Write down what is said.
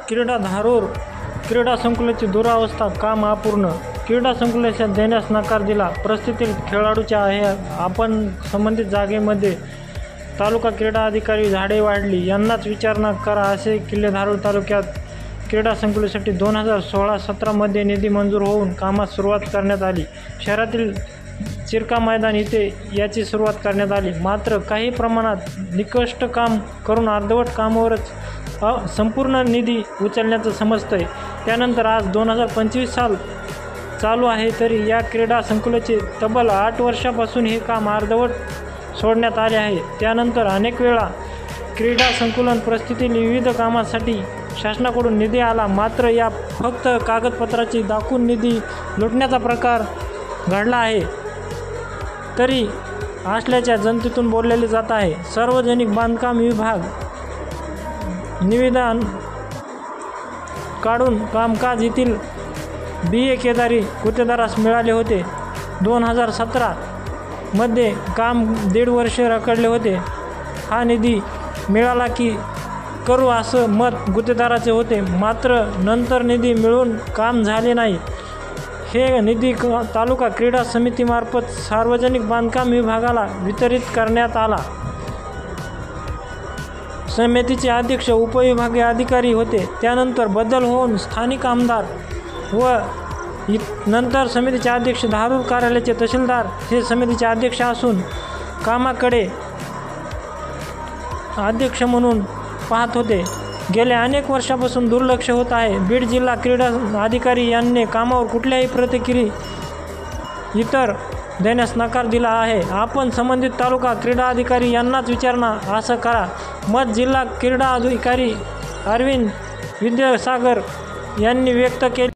क्रीडा धारूर क्रीडा संकुलाची दुरावस्था, काम अपूर्ण. क्रीडा संकुलाच्या देण्यास नकार दिला. परिस्थिती खेळाडूच्या आहे. आपण संबंधित जागेमध्ये तालुका क्रीडा अधिकारी झाडे वाढली यांनाच विचारणा करा असे किल्ले धारूर तालुक्यात क्रीडा संकुलासाठी 2016-17 मध्ये निधी मंजूर होऊन कामास सुरुवात करण्यात आली. शहरातील चिरका मैदान इथे याची सुरुवात करण्यात आली. मात्र काही प्रमाणात निकृष्ट काम करून अर्धवट कामावरच संपूर्ण निधी उचलण्याचं समजतंय. त्यानंतर आज 2025 साल चालू आहे तरी या क्रीडा संकुलाचे तब्बल 8 वर्षापासून हे काम अर्धवट सोडण्यात आले आहे. त्यानंतर अनेक वेळा क्रीडा संकुलन परिस्थितीतील विविध कामासाठी शासनाकडून निधी आला. मात्र या फक्त कागदपत्राची दाखवून निधी लुटण्याचा प्रकार घडला आहे तरी असल्याच्या जनतेतून बोललेले जात आहे. सार्वजनिक बांधकाम विभाग निविदा काढून कामकाज येथील BA केदारी गुत्तेदारास मिळाले होते. 2017 मध्ये काम 1.5 वर्ष रखडले होते. हा निधी मिळाला की करू असं मत गुत्तेदाराचे होते. मात्र नंतर निधी मिळून काम झाले नाही. हे निधी तालुका क्रीडा समितीमार्फत सार्वजनिक बांधकाम विभागाला वितरित करण्यात आला. समितीचे अध्यक्ष उपविभागीय अधिकारी होते. त्यानंतर बदल होऊन स्थानिक आमदार व नंतर समितीचे अध्यक्ष धारूर कार्यालयाचे तहसीलदार हे समितीचे अध्यक्ष असून कामाकडे अध्यक्ष म्हणून पाहत होते. गेल्या अनेक वर्षापासून दुर्लक्ष होत आहे. बीड जिल्हा क्रीडा अधिकारी यांनी कामावर कुठल्याही प्रतिक्रिया इतर देण्यास नकार दिला आहे. आपण संबंधित तालुका क्रीडा अधिकारी यांनाच विचारणा असं करा. मत जिल्हा क्रीडा अधिकारी अरविंद विद्यासागर यांनी व्यक्त केले.